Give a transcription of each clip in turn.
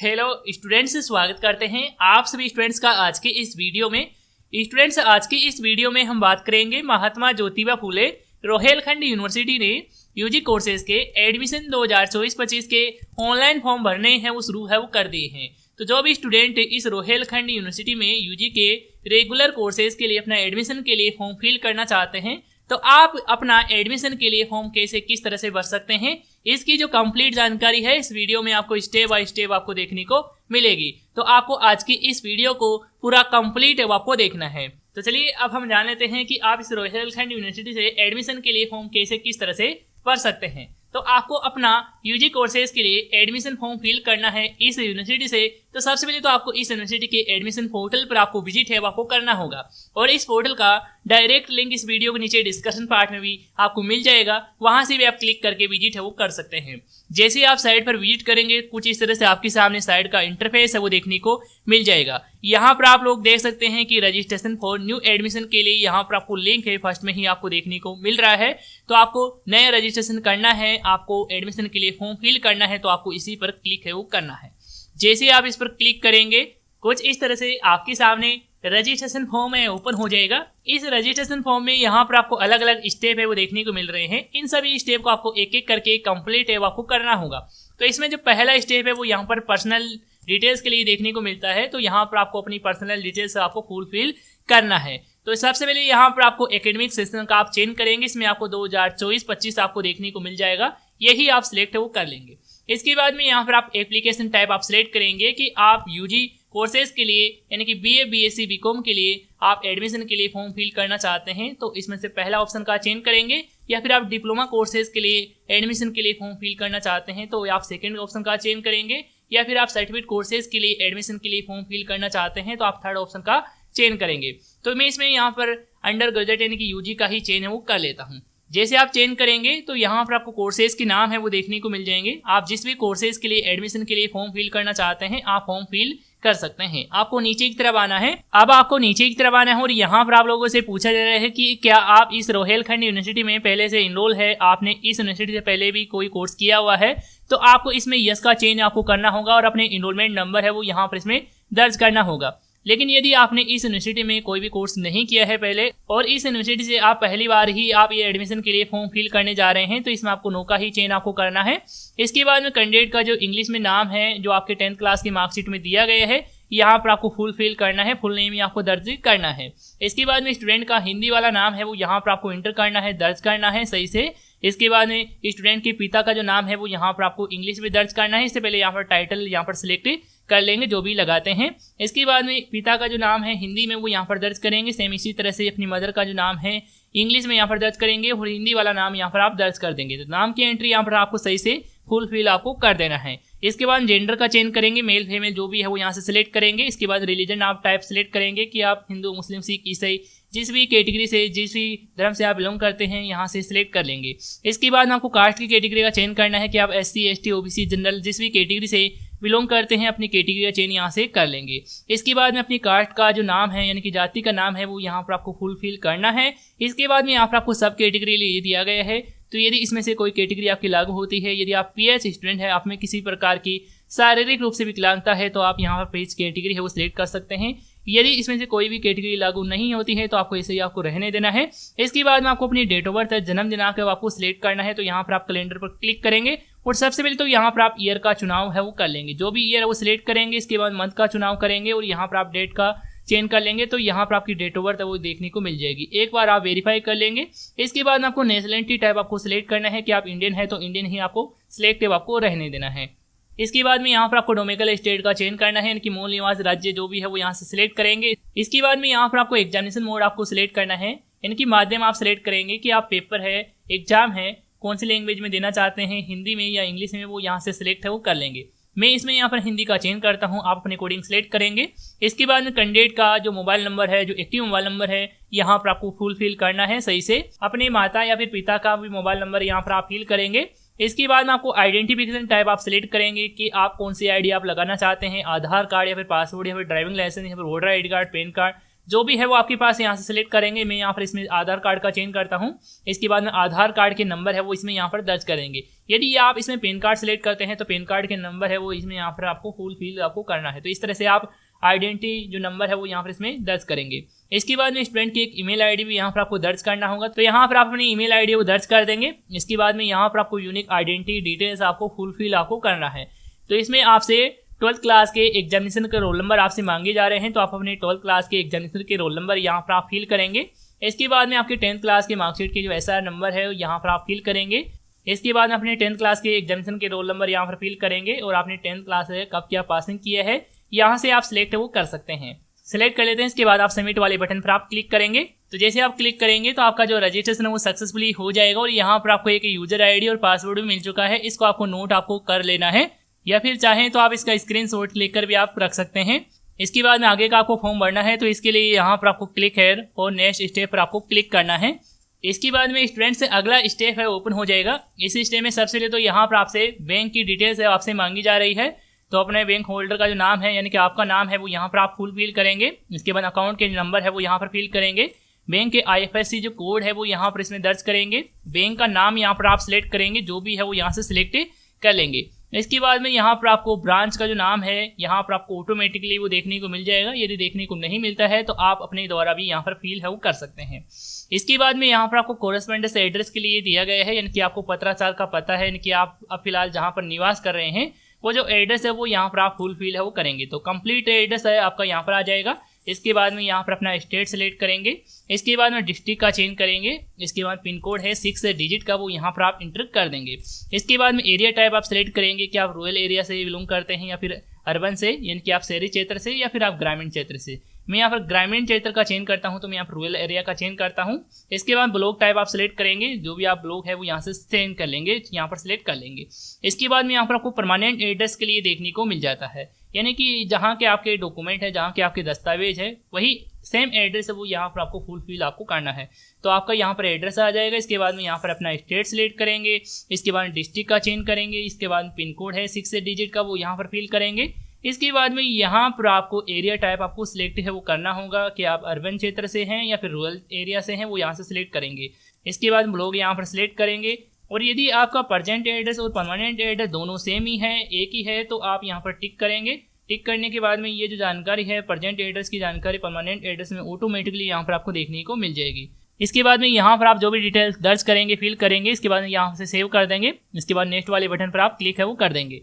Hello students, स्वागत करते हैं आप सभी स्टूडेंट्स का आज के इस वीडियो में। स्टूडेंट्स, आज के इस वीडियो में हम बात करेंगे महात्मा ज्योतिबा फूले रोहेलखंड यूनिवर्सिटी ने यूजी कोर्सेज के एडमिशन 2024-25 के ऑनलाइन फॉर्म भरने हैं वो शुरू है वो कर दिए हैं। तो जो भी स्टूडेंट इस रोहेलखंड यूनिवर्सिटी में यूजी के रेगुलर कोर्सेज के लिए अपना एडमिशन के लिए फॉर्म फिल करना चाहते हैं तो आप अपना एडमिशन के लिए फॉर्म कैसे किस तरह से भर सकते हैं, इसकी जो कंप्लीट जानकारी है इस वीडियो में आपको स्टेप बाय स्टेप आपको देखने को मिलेगी। तो आपको आज की इस वीडियो को पूरा कंप्लीट आपको देखना है। तो चलिए अब हम जान लेते हैं कि आप इस रोहेलखंड यूनिवर्सिटी से एडमिशन के लिए फॉर्म कैसे किस तरह से भर सकते हैं। तो आपको अपना यूजी कोर्सेज के लिए एडमिशन फॉर्म फिल करना है इस यूनिवर्सिटी से। तो सबसे पहले तो आपको इस यूनिवर्सिटी के एडमिशन पोर्टल पर आपको विजिट है आपको करना होगा और इस पोर्टल का डायरेक्ट लिंक इस वीडियो के नीचे डिस्कशन पार्ट में भी आपको मिल जाएगा, वहां से भी आप क्लिक करके विजिट है वो कर सकते हैं। जैसे ही आप साइट पर विजिट करेंगे कुछ इस तरह से आपके सामने साइट का इंटरफेस है वो देखने को मिल जाएगा। यहाँ पर आप लोग देख सकते हैं कि रजिस्ट्रेशन फॉर न्यू एडमिशन के लिए यहाँ पर आपको लिंक है फर्स्ट में ही आपको देखने को मिल रहा है। तो आपको नया रजिस्ट्रेशन करना है, आपको एडमिशन के लिए फॉर्म फिल करना है तो आपको इसी पर क्लिक है वो करना है। जैसे आप इस पर क्लिक करेंगे कुछ इस तरह से आपके सामने रजिस्ट्रेशन फॉर्म है ओपन हो जाएगा। इस रजिस्ट्रेशन फॉर्म में यहाँ पर आपको अलग अलग स्टेप है वो देखने को मिल रहे हैं। इन सभी स्टेप को आपको एक एक करके कंप्लीट है वो आपको करना होगा। तो इसमें जो पहला स्टेप है वो यहाँ पर पर्सनल डिटेल्स के लिए देखने को मिलता है। तो यहाँ पर आपको अपनी पर्सनल डिटेल्स आपको फुलफिल करना है। तो सबसे पहले यहाँ पर आपको एकेडमिक सेशन का आप चेंज करेंगे, इसमें आपको 2024-25 आपको देखने को मिल जाएगा, यही आप सिलेक्ट है वो कर लेंगे। इसके बाद में यहाँ पर आप एप्लीकेशन टाइप आप सिलेक्ट करेंगे कि आप यूजी कोर्सेज के लिए यानी कि बीए बीएससी बीकॉम के लिए आप एडमिशन के लिए फॉर्म फिल करना चाहते हैं तो इसमें से पहला ऑप्शन का चेंज करेंगे, या फिर आप डिप्लोमा कोर्सेज के लिए एडमिशन के लिए फॉर्म फिल करना चाहते हैं तो आप सेकंड ऑप्शन का चेंज करेंगे, या फिर आप सर्टिफिकेट कोर्सेज के लिए एडमिशन के लिए फॉर्म फिल करना चाहते हैं तो आप थर्ड ऑप्शन का चेंज करेंगे। तो मैं इसमें यहाँ पर अंडर ग्रेजुएट यानी कि यूजी का ही चेंज है वो कर लेता हूँ। जैसे आप चेंज करेंगे तो यहाँ पर आपको कोर्सेज के नाम है वो देखने को मिल जाएंगे। आप जिस भी कोर्सेज के लिए एडमिशन के लिए फॉर्म फिल करना चाहते हैं आप फॉर्म फिल कर सकते हैं। आपको नीचे की तरफ आना है। अब आपको नीचे की तरफ आना है और यहाँ पर आप लोगों से पूछा जा रहा है कि क्या आप इस रोहेलखंड यूनिवर्सिटी में पहले से इनरोल है, आपने इस यूनिवर्सिटी से पहले भी कोई कोर्स किया हुआ है। तो आपको इसमें यस का चेंज आपको करना होगा और अपने इनरोलमेंट नंबर है वो यहाँ पर इसमें दर्ज करना होगा। लेकिन यदि आपने इस यूनिवर्सिटी में कोई भी कोर्स नहीं किया है पहले और इस यूनिवर्सिटी से आप पहली बार ही आप ये एडमिशन के लिए फॉर्म फिल करने जा रहे हैं तो इसमें आपको नो का ही चेंज आपको करना है। इसके बाद में कैंडिडेट का जो इंग्लिश में नाम है जो आपके 10th क्लास की मार्कशीट में दिया गया है यहाँ पर आपको फुल फिल करना है, फुल नेम आपको दर्ज करना है। इसके बाद में स्टूडेंट का हिंदी वाला नाम है वो यहाँ पर आपको इंटर करना है, दर्ज करना है सही से। इसके बाद में स्टूडेंट के पिता का जो नाम है वो यहाँ पर आपको इंग्लिश में दर्ज करना है। इससे पहले यहाँ पर टाइटल यहाँ पर सिलेक्ट कर लेंगे जो भी लगाते हैं। इसके बाद में पिता का जो नाम है हिंदी में वो यहाँ पर दर्ज करेंगे। सेम इसी तरह से अपनी मदर का जो नाम है इंग्लिश में यहाँ पर दर्ज करेंगे और हिंदी वाला नाम यहाँ पर आप दर्ज कर देंगे। तो नाम की एंट्री यहाँ पर आपको सही से फुल फिल आपको कर देना है। इसके बाद जेंडर का चेंज करेंगे, मेल फीमेल जो भी है वो यहाँ से सिलेक्ट करेंगे। इसके बाद रिलीजन आप टाइप सिलेक्ट करेंगे कि आप हिंदू मुस्लिम सिख ईसाई जिस भी कैटेगरी से जिस भी धर्म से आप बिलोंग करते हैं यहाँ से सिलेक्ट कर लेंगे। इसके बाद आपको कास्ट की कैटेगरी का चेंज करना है कि आप SC ST OBC जनरल जिस भी कैटेगरी से बिलोंग करते हैं अपनी कैटेगरी का चेंज यहाँ से कर लेंगे। इसके बाद में अपनी कास्ट का जो नाम है यानी कि जाति का नाम है वो यहाँ पर आपको फुलफिल करना है। इसके बाद में यहाँ पर आपको सब कैटेगरी लिए दिया गया है। तो यदि इसमें से कोई कैटेगरी आपकी लागू होती है, यदि आप PH स्टूडेंट है, आप में किसी प्रकार की शारीरिक रूप से विकलांगता है तो आप यहाँ पर PH कैटेगरी है वो सिलेक्ट कर सकते हैं। यदि इसमें से कोई भी कैटेगरी लागू नहीं होती है तो आपको इसे आपको रहने देना है। इसके बाद में आपको अपनी डेट ऑफ बर्थ जन्म दिनांक है आपको सिलेक्ट करना है। तो यहाँ पर आप कैलेंडर पर क्लिक करेंगे और सबसे पहले तो यहाँ पर आप ईयर का चुनाव है वो कर लेंगे, जो भी ईयर है वो सिलेक्ट करेंगे। इसके बाद मंथ का चुनाव करेंगे और यहाँ पर आप डेट का चेंज कर लेंगे। तो यहाँ पर आपकी डेट ऑफ बर्थ है वो देखने को मिल जाएगी। एक बार आप वेरीफाई कर लेंगे। इसके बाद आपको नेशनलिटी टाइप आपको सिलेक्ट करना है कि आप इंडियन है तो इंडियन ही आपको सिलेक्ट आपको रहने देना है। इसके बाद में यहाँ पर आपको डोमिसाइल स्टेट का चेंज करना है, इनकी मूल निवास राज्य जो भी है वो यहाँ से सिलेक्ट करेंगे। इसके बाद में यहाँ पर आपको एग्जामिनेशन मोड आपको सिलेक्ट करना है, इनकी माध्यम आप सिलेक्ट करेंगे कि आप पेपर है एग्जाम है कौन सी लैंग्वेज में देना चाहते हैं, हिंदी में या इंग्लिश में, वो यहाँ से सिलेक्ट है वो कर लेंगे। मैं इसमें यहाँ पर हिंदी का चेंज करता हूँ, आप अपने कोडिंग सिलेक्ट करेंगे। इसके बाद में कैंडिडेट का जो मोबाइल नंबर है जो एक्टिव मोबाइल नंबर है यहाँ पर आपको फुलफिल करना है सही से। अपने माता या फिर पिता का भी मोबाइल नंबर यहाँ पर आप फिल करेंगे। इसके बाद में आपको आइडेंटिफिकेशन टाइप आप सिलेक्ट करेंगे कि आप कौन सी आईडी आप लगाना चाहते हैं, आधार कार्ड या फिर पासपोर्ट या फिर ड्राइविंग लाइसेंस या फिर voter ID card, pan card, जो भी है वो आपके पास यहाँ से सिलेक्ट करेंगे। मैं यहाँ पर इसमें आधार कार्ड का चेंज करता हूँ। इसके बाद में आधार कार्ड के नंबर है वो इसमें यहाँ पर दर्ज करेंगे। यदि आप इसमें पैन कार्ड सिलेक्ट करते हैं तो पैन कार्ड के नंबर है वो इसमें यहाँ पर आपको फुल फिल आपको करना है। तो इस तरह से आप आइडेंटिटी जो नंबर है वो यहाँ पर इसमें दर्ज करेंगे। इसके बाद में स्टूडेंट की एक ईमेल आईडी भी यहाँ पर आपको दर्ज करना होगा। तो यहाँ पर आप अपनी ईमेल आईडी वो दर्ज कर देंगे। इसके बाद में यहाँ पर आपको यूनिक आइडेंटिटी डिटेल्स आपको फुलफिल आपको करना है। तो इसमें आपसे 12th क्लास के एग्जामिनेशन के रोल नंबर आपसे मांगे जा रहे हैं। तो आप अपने 12th क्लास के एग्जामिनेशन के रोल नंबर यहाँ पर आप फिल करेंगे। इसके बाद में आपके 10th क्लास के मार्कशीट के जो SR नंबर है यहाँ पर आप फिल करेंगे। इसके बाद में अपने 10th क्लास के एग्जामिनेशन के रोल नंबर यहाँ पर फिल करेंगे और आपने 10th क्लास है कब क्या पासिंग किया है यहाँ से आप सिलेक्ट वो कर सकते हैं। सिलेक्ट कर लेते हैं। इसके बाद आप सबमिट वाले बटन पर आप क्लिक करेंगे। तो जैसे आप क्लिक करेंगे तो आपका जो रजिस्ट्रेशन है वो सक्सेसफुली हो जाएगा और यहाँ पर आपको एक यूजर आईडी और पासवर्ड भी मिल चुका है। इसको आपको नोट आपको कर लेना है या फिर चाहें तो आप इसका स्क्रीनशॉट लेकर भी आप रख सकते हैं। इसके बाद में आगे का आपको फॉर्म भरना है। तो इसके लिए यहाँ पर आपको क्लिक हेयर और नेक्स्ट स्टेप पर आपको क्लिक करना है। इसके बाद में स्टूडेंट से अगला स्टेप है ओपन हो जाएगा। इस स्टेप में सबसे पहले तो यहाँ पर आपसे बैंक की डिटेल्स है आपसे मांगी जा रही है। तो अपने बैंक होल्डर का जो नाम है यानी कि आपका नाम है वो यहाँ पर आप फुल फिल करेंगे। इसके बाद अकाउंट के नंबर है वो यहाँ पर फिल करेंगे। बैंक के IFSC जो कोड है वो यहाँ पर इसमें दर्ज करेंगे। बैंक का नाम यहाँ पर आप सिलेक्ट करेंगे, जो भी है वो यहाँ से सिलेक्ट कर लेंगे। इसके बाद में यहाँ पर आपको ब्रांच का जो नाम है यहाँ पर आपको ऑटोमेटिकली वो देखने को मिल जाएगा। यदि देखने को नहीं मिलता है तो आप अपने द्वारा भी यहाँ पर फिल है वो कर सकते हैं। इसके बाद में यहाँ पर आपको कोरेस्पोंडेंस एड्रेस के लिए दिया गया है, यानी कि आपको 15 साल का पता है, यानी कि आप अब फिलहाल जहाँ पर निवास कर रहे हैं वो जो एड्रेस है वो यहाँ पर आप फुल फिल है वो करेंगे। तो कंप्लीट एड्रेस है आपका यहाँ पर आ जाएगा। इसके बाद में यहाँ पर अपना स्टेट सेलेक्ट करेंगे। इसके बाद में डिस्ट्रिक्ट का चेंज करेंगे। इसके बाद पिन कोड है 6 डिजिट का वो यहाँ पर आप इंटर कर देंगे। इसके बाद में एरिया टाइप आप सेलेक्ट करेंगे कि आप रूरल एरिया से बिलोंग करते हैं या फिर अर्बन से, यानी कि आप शहरी क्षेत्र से या फिर आप ग्रामीण क्षेत्र से। मैं यहाँ पर ग्रामीण क्षेत्र का चेंज करता हूँ तो मैं यहाँ पर रूरल एरिया का चेंज करता हूँ। इसके बाद ब्लॉक टाइप आप सेलेक्ट करेंगे, जो भी आप ब्लॉक है वो यहाँ से चेंज कर लेंगे, यहाँ पर सिलेक्ट कर लेंगे। इसके बाद में यहाँ पर आपको परमानेंट एड्रेस के लिए देखने को मिल जाता है, यानी कि जहाँ के आपके डॉक्यूमेंट है, जहाँ के आपके दस्तावेज है वही सेम एड्रेस है वो यहाँ पर आपको फुल फिल आपको करना है। तो आपका यहाँ पर एड्रेस आ जाएगा। इसके बाद में यहाँ पर अपना स्टेट सेलेक्ट करेंगे। इसके बाद डिस्ट्रिक्ट का चेंज करेंगे। इसके बाद पिन कोड है 6 डिजिट का वो यहाँ पर फिल करेंगे। इसके बाद में यहाँ पर आपको एरिया टाइप आपको सिलेक्ट है वो करना होगा कि आप अर्बन क्षेत्र से हैं या फिर रूरल एरिया से हैं, वो यहाँ से सिलेक्ट करेंगे। इसके बाद ब्लॉक यहाँ पर सिलेक्ट करेंगे। और यदि आपका प्रेजेंट एड्रेस और परमानेंट एड्रेस दोनों सेम ही है, एक ही है, तो आप यहाँ पर टिक करेंगे। टिक करने के बाद में ये जो जानकारी है प्रेजेंट एड्रेस की जानकारी परमानेंट एड्रेस में ऑटोमेटिकली यहाँ पर आपको देखने को मिल जाएगी। इसके बाद में यहाँ पर आप जो भी डिटेल्स दर्ज करेंगे फिल करेंगे। इसके बाद में यहाँ से सेव कर देंगे। इसके बाद नेक्स्ट वाले बटन पर आप क्लिक है वो कर देंगे।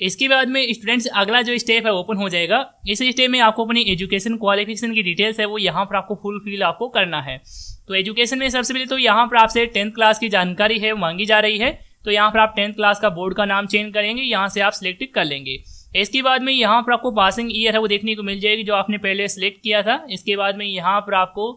इसके बाद में स्टूडेंट्स अगला जो स्टेप है ओपन हो जाएगा। इस स्टेप में आपको अपनी एजुकेशन क्वालिफिकेशन की डिटेल्स है वो यहाँ पर आपको फुल फिल आपको करना है। तो एजुकेशन में सबसे पहले तो यहाँ पर आपसे 10th क्लास की जानकारी है वो मांगी जा रही है। तो यहाँ पर आप 10th क्लास का बोर्ड का नाम चेंज करेंगे, यहाँ से आप सिलेक्ट कर लेंगे। इसके बाद में यहाँ पर आपको पासिंग ईयर है वो देखने को मिल जाएगी, जो आपने पहले सिलेक्ट किया था। इसके बाद में यहाँ पर आपको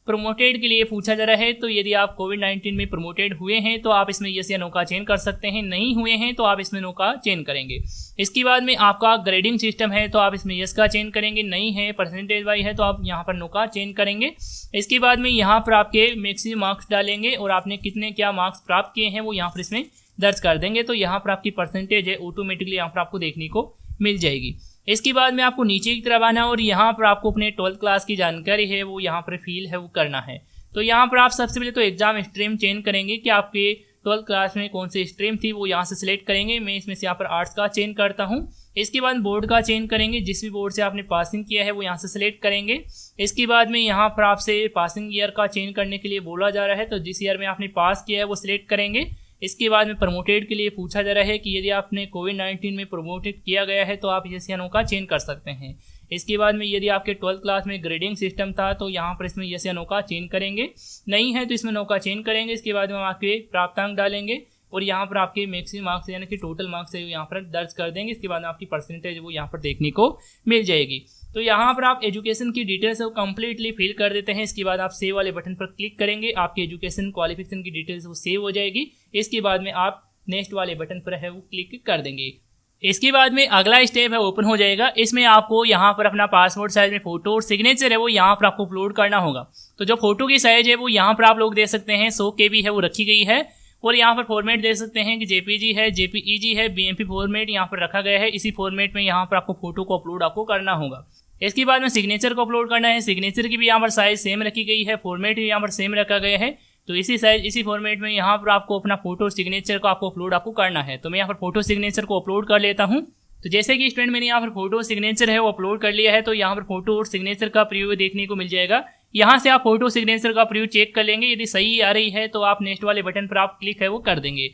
प्रमोटेड के लिए पूछा जा रहा है। तो यदि आप कोविड-19 में प्रमोटेड हुए हैं तो आप इसमें यस या नो का चेंज कर सकते हैं, नहीं हुए हैं तो आप इसमें नो का चेंज करेंगे। इसके बाद में आपका ग्रेडिंग सिस्टम है तो आप इसमें यस का चेंज करेंगे, नहीं है परसेंटेज वाइज है तो आप यहाँ पर नो का चेंज करेंगे। इसके बाद में यहाँ पर आपके मैक्सिमम मार्क्स डालेंगे और आपने कितने क्या मार्क्स प्राप्त किए हैं वो यहाँ पर इसमें दर्ज कर देंगे। तो यहाँ पर आपकी परसेंटेज है ऑटोमेटिकली यहाँ पर आपको देखने को मिल जाएगी। इसके बाद में आपको नीचे की तरफ आना और यहाँ पर आपको अपने 12th क्लास की जानकारी है वो यहाँ पर फिल है वो करना है। तो यहाँ पर आप सबसे पहले तो एग्जाम स्ट्रीम चेंज करेंगे कि आपके 12th क्लास में कौन सी स्ट्रीम थी वो यहाँ से सिलेक्ट करेंगे। मैं इसमें से यहाँ पर आर्ट्स का चेंज करता हूँ। इसके बाद बोर्ड का चेंज करेंगे, जिस भी बोर्ड से आपने पासिंग किया है वो यहाँ से सिलेक्ट करेंगे। इसके बाद में यहाँ पर आपसे पासिंग ईयर का चेंज करने के लिए बोला जा रहा है, तो जिस ईयर में आपने पास किया है वो सिलेक्ट करेंगे। इसके बाद में प्रमोटेड के लिए पूछा जा रहा है कि यदि आपने कोविड-19 में प्रमोटेड किया गया है तो आप यस या नो का चेंज कर सकते हैं। इसके बाद में यदि आपके 12th क्लास में ग्रेडिंग सिस्टम था तो यहाँ पर इसमें यस या नो का चेंज करेंगे, नहीं है तो इसमें नो का चेंज करेंगे। इसके बाद में आपके प्राप्तांक डालेंगे और यहाँ पर आपके मैक्सिमम मार्क्स यानी कि टोटल मार्क्स है यहाँ पर दर्ज कर देंगे। इसके बाद में आपकी परसेंटेज वो यहाँ पर देखने को मिल जाएगी। तो यहाँ पर आप एजुकेशन की डिटेल्स वो कम्प्लीटली फिल कर देते हैं। इसके बाद आप सेव वाले बटन पर क्लिक करेंगे, आपकी एजुकेशन क्वालिफिकेशन की डिटेल्स वो सेव हो जाएगी। इसके बाद में आप नेक्स्ट वाले बटन पर है वो क्लिक कर देंगे। इसके बाद में अगला स्टेप है ओपन हो जाएगा। इसमें आपको यहाँ पर अपना पासपोर्ट साइज में फोटो और सिग्नेचर है वो यहाँ पर आपको अपलोड करना होगा। तो जो फोटो की साइज है वो यहाँ पर आप लोग दे सकते हैं 100 KB है वो रखी गई है। और यहाँ पर फॉर्मेट दे सकते हैं कि JPG है, JPEG है, BMP फॉर्मेट यहाँ पर रखा गया है। इसी फॉर्मेट में यहाँ पर आपको फोटो को अपलोड आपको करना होगा। इसके बाद में सिग्नेचर को अपलोड करना है। सिग्नेचर की भी यहाँ पर साइज सेम रखी गई है, फॉर्मेट भी यहाँ पर सेम रखा गया है। तो इसी साइज इसी फॉर्मेट में यहाँ पर आपको अपना फोटो सिग्नेचर को आपको अपलोड करना है। तो मैं यहाँ पर फोटो सिग्नेचर को अपलोड कर लेता हूँ। तो जैसे कि स्टूडेंट मैंने यहाँ पर फोटो सिग्नेचर है वो अपलोड कर लिया है, तो यहाँ पर फोटो और सिग्नेचर का प्रीव्यू देखने को मिल जाएगा। यहाँ से आप फोटो सिग्नेचर का प्रीव्यू चेक कर लेंगे, यदि सही आ रही है तो आप नेक्स्ट वाले बटन पर आप क्लिक है वो कर देंगे।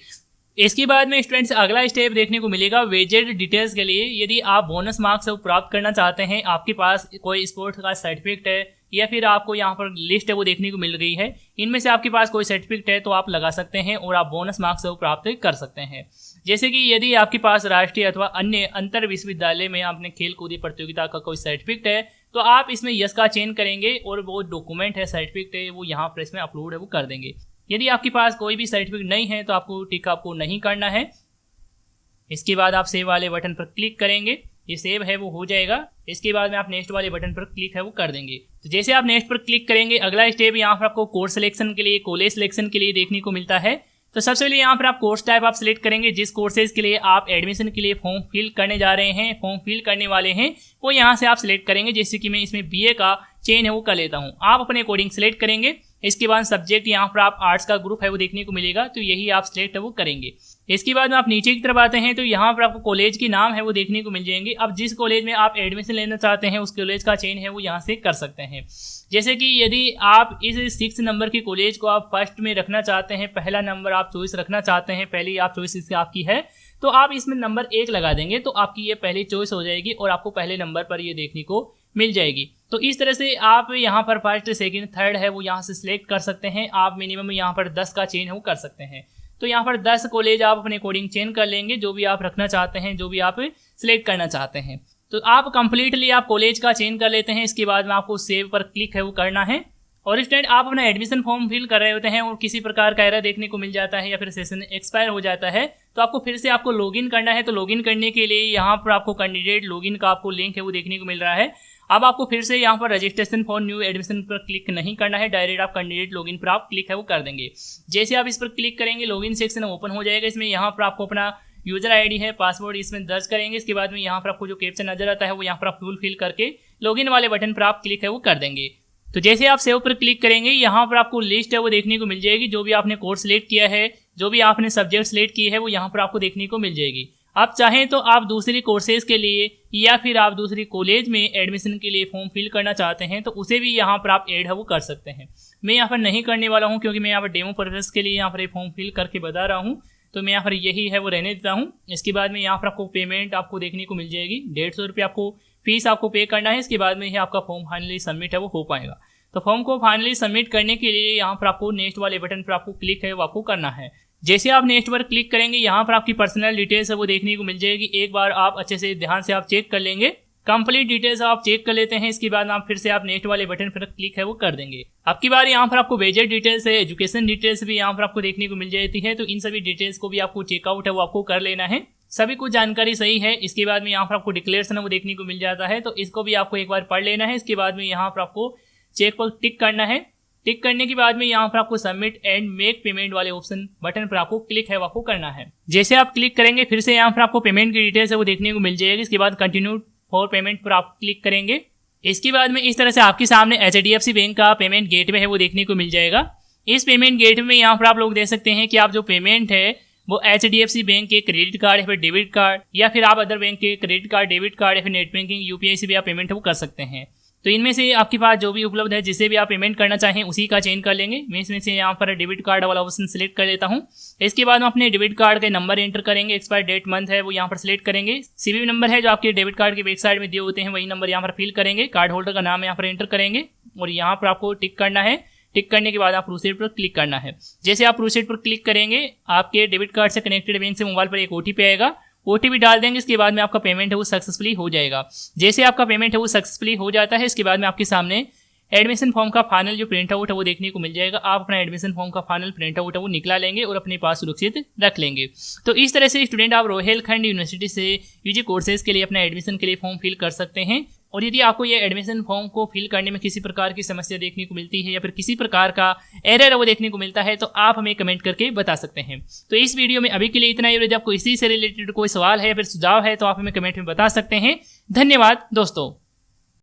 इसके बाद में स्टूडेंट्स अगला स्टेप देखने को मिलेगा वेजेड डिटेल्स के लिए। यदि आप बोनस मार्क्स प्राप्त करना चाहते हैं, आपके पास कोई स्पोर्ट्स का सर्टिफिकेट है या फिर आपको यहाँ पर लिस्ट है वो देखने को मिल गई है, इनमें से आपके पास कोई सर्टिफिकेट है तो आप लगा सकते हैं और आप बोनस मार्क्स वो प्राप्त कर सकते हैं। जैसे कि यदि आपके पास राष्ट्रीय अथवा अन्य अंतर विश्वविद्यालय में आपने खेल कूद प्रतियोगिता का कोई सर्टिफिकेट है तो आप इसमें यस का चयन करेंगे और वो डॉक्यूमेंट है सर्टिफिकेट है वो यहाँ पर इसमें अपलोड है वो कर देंगे। यदि आपके पास कोई भी सर्टिफिकेट नहीं है तो आपको टिक आपको नहीं करना है। इसके बाद आप सेव वाले बटन पर क्लिक करेंगे, ये सेव है वो हो जाएगा। इसके बाद में आप नेक्स्ट वाले बटन पर क्लिक है वो कर देंगे। तो जैसे आप नेक्स्ट पर क्लिक करेंगे अगला स्टेप यहाँ पर आपको कोर्स सिलेक्शन के लिए कॉलेज सिलेक्शन के लिए देखने को मिलता है। तो सबसे पहले यहाँ पर आप कोर्स टाइप आप सिलेक्ट करेंगे, जिस कोर्सेज के लिए आप एडमिशन के लिए फॉर्म फिल करने जा रहे हैं, फॉर्म फिल करने वाले हैं, वो यहाँ से आप सिलेक्ट करेंगे। जैसे कि मैं इसमें बीए का चयन है वो कर लेता हूँ, आप अपने अकॉर्डिंग सिलेक्ट करेंगे। इसके बाद सब्जेक्ट यहाँ पर आप आर्ट्स का ग्रुप है वो देखने को मिलेगा, तो यही आप सिलेक्ट है वो करेंगे। इसके बाद में आप नीचे की तरफ आते हैं तो यहाँ पर आपको कॉलेज की नाम है वो देखने को मिल जाएंगे। अब जिस कॉलेज में आप एडमिशन लेना चाहते हैं उस कॉलेज का चयन है वो यहाँ से कर सकते हैं। जैसे कि यदि आप इस 6 नंबर के कॉलेज को आप फर्स्ट में रखना चाहते हैं, पहला नंबर आप चॉइस रखना चाहते हैं, पहली आप चॉइस इसकी आपकी है, तो आप इसमें नंबर 1 लगा देंगे तो आपकी ये पहली चॉइस हो जाएगी और आपको पहले नंबर पर ये देखने को मिल जाएगी। तो इस तरह से आप यहाँ पर फर्स्ट सेकंड थर्ड है वो यहाँ से सिलेक्ट कर सकते हैं। आप मिनिमम यहाँ पर 10 का चयन है वो कर सकते हैं। तो यहाँ पर 10 कॉलेज आप अपने अकॉर्डिंग चयन कर लेंगे, जो भी आप रखना चाहते हैं, जो भी आप सिलेक्ट करना चाहते हैं। तो आप कंप्लीटली आप कॉलेज का चयन कर लेते हैं। इसके बाद में आपको सेव पर क्लिक है वो करना है। और स्टूडेंट आप अपना एडमिशन फॉर्म फिल कर रहे होते हैं और किसी प्रकार का एरर देखने को मिल जाता है या फिर सेशन एक्सपायर हो जाता है, तो आपको फिर से आपको लॉगिन करना है। तो लॉगिन करने के लिए यहाँ पर आपको कैंडिडेट लॉगिन का आपको लिंक है वो देखने को मिल रहा है। अब आपको फिर से यहाँ पर रजिस्ट्रेशन फॉर न्यू एडमिशन पर क्लिक नहीं करना है, डायरेक्ट आप कैंडिडेट लॉगिन पर आप क्लिक है वो कर देंगे। जैसे आप इस पर क्लिक करेंगे लॉगिन सेक्शन ओपन हो जाएगा। इसमें यहाँ पर आपको अपना यूजर आईडी है, पासवर्ड इसमें दर्ज करेंगे। इसके बाद में यहाँ पर आपको जो कैप्शन नजर आता है वो यहाँ पर आप फुल फिल करके लॉगिन वाले बटन पर आप क्लिक है वो कर देंगे। तो जैसे आप सेव पर क्लिक करेंगे यहाँ पर आपको लिस्ट है वो देखने को मिल जाएगी। जो भी आपने कोर्स सिलेक्ट किया है, जो भी आपने सब्जेक्ट सिलेक्ट किए है वो यहाँ पर आपको देखने को मिल जाएगी। आप चाहें तो आप दूसरी कोर्सेज के लिए या फिर आप दूसरी कॉलेज में एडमिशन के लिए फॉर्म फिल करना चाहते हैं तो उसे भी यहाँ पर आप ऐड है वो कर सकते हैं। मैं यहाँ पर नहीं करने वाला हूँ क्योंकि मैं यहाँ पर डेमो पर्पस के लिए यहाँ पर फॉर्म फिल करके बता रहा हूँ, तो मैं यहाँ पर यही है वो रहने देता हूँ। इसके बाद में यहाँ पर आपको पेमेंट आपको देखने को मिल जाएगी, 150 रुपये आपको फीस आपको पे करना है। इसके बाद में ही आपका फॉर्म फाइनली सबमिट है वो हो पाएगा। तो फॉर्म को फाइनली सबमिट करने के लिए यहाँ पर आपको नेक्स्ट वाले बटन पर आपको क्लिक है वो आपको करना है। जैसे आप नेक्स्ट पर क्लिक करेंगे यहाँ पर आपकी पर्सनल डिटेल्स है वो देखने को मिल जाएगी। एक बार आप अच्छे से ध्यान से आप चेक कर लेंगे, कंप्लीट डिटेल्स आप चेक कर लेते हैं। इसके बाद आप फिर से आप नेक्स्ट वाले बटन पर क्लिक है वो कर देंगे। आपकी बार यहाँ पर आपको वेजेड डिटेल्स है, एजुकेशन डिटेल्स भी यहाँ पर आपको देखने को मिल जाती है। तो इन सभी डिटेल्स को भी आपको चेकआउट है वो आपको कर लेना है। सभी कुछ जानकारी सही है। इसके बाद में यहाँ पर आपको डिक्लेरेशन है वो देखने को मिल जाता है, तो इसको भी आपको एक बार पढ़ लेना है। इसके बाद में यहाँ पर आपको चेक पर टिक करना है। टिक करने के बाद में यहाँ पर आपको सबमिट एंड मेक पेमेंट वाले ऑप्शन बटन पर आपको क्लिक है आपको करना है। जैसे आप क्लिक करेंगे फिर से यहाँ पर आपको पेमेंट की डिटेल्स है वो देखने को मिल जाएगी। इसके बाद कंटिन्यू फॉर पेमेंट पर आप क्लिक करेंगे। इसके बाद में इस तरह से आपके सामने HDFC बैंक का पेमेंट गेटवे है वो देखने को मिल जाएगा। इस पेमेंट गेटवे में यहाँ पर आप लोग देख सकते हैं कि आप जो पेमेंट है वो HDFC बैंक के क्रेडिट कार्ड या फिर डेबिट कार्ड या फिर आप अदर बैंक के क्रेडिट कार्ड, डेबिट कार्ड या फिर नेट बैंकिंग UPI से भी आप पेमेंट वो कर सकते हैं। तो इनमें से आपके पास जो भी उपलब्ध है, जिसे भी आप पेमेंट करना चाहें उसी का चयन कर लेंगे। मैं इसमें से यहाँ पर डेबिट कार्ड वाला ऑप्शन सिलेक्ट कर लेता हूँ। इसके बाद हम अपने डेबिट कार्ड के नंबर एंटर करेंगे, एक्सपायर डेट मंथ है वो यहाँ पर सिलेक्ट करेंगे। CVV नंबर है जो आपके डेबिट कार्ड के बैक साइड में दिए होते हैं वही नंबर यहाँ पर फिल करेंगे। कार्ड होल्डर का नाम यहाँ पर एंटर करेंगे और यहाँ पर आपको टिक करना है। टिक करने के बाद आप प्रोसीड पर क्लिक करना है। जैसे आप प्रोसीड पर क्लिक करेंगे आपके डेबिट कार्ड से कनेक्टेड बैंक से मोबाइल पर एक OTP आएगा, OTP डाल देंगे। इसके बाद में आपका पेमेंट है वो सक्सेसफुली हो जाएगा। जैसे आपका पेमेंट है वो सक्सेसफुली हो जाता है इसके बाद में आपके सामने एडमिशन फॉर्म का फाइनल जो प्रिंट आउट है वो देखने को मिल जाएगा। आप अपना एडमिशन फॉर्म का फाइनल प्रिंट आउट है वो निकला लेंगे और अपने पास सुरक्षित रख लेंगे। तो इस तरह से स्टूडेंट आप रोहेलखंड यूनिवर्सिटी से UG कोर्सेज के लिए अपना एडमिशन के लिए फॉर्म फिल कर सकते हैं। और यदि आपको ये एडमिशन फॉर्म को फिल करने में किसी प्रकार की समस्या देखने को मिलती है या फिर किसी प्रकार का एरर वो देखने को मिलता है तो आप हमें कमेंट करके बता सकते हैं। तो इस वीडियो में अभी के लिए इतना ही। यदि आपको इसी से रिलेटेड कोई सवाल है या फिर सुझाव है तो आप हमें कमेंट में बता सकते हैं। धन्यवाद दोस्तों।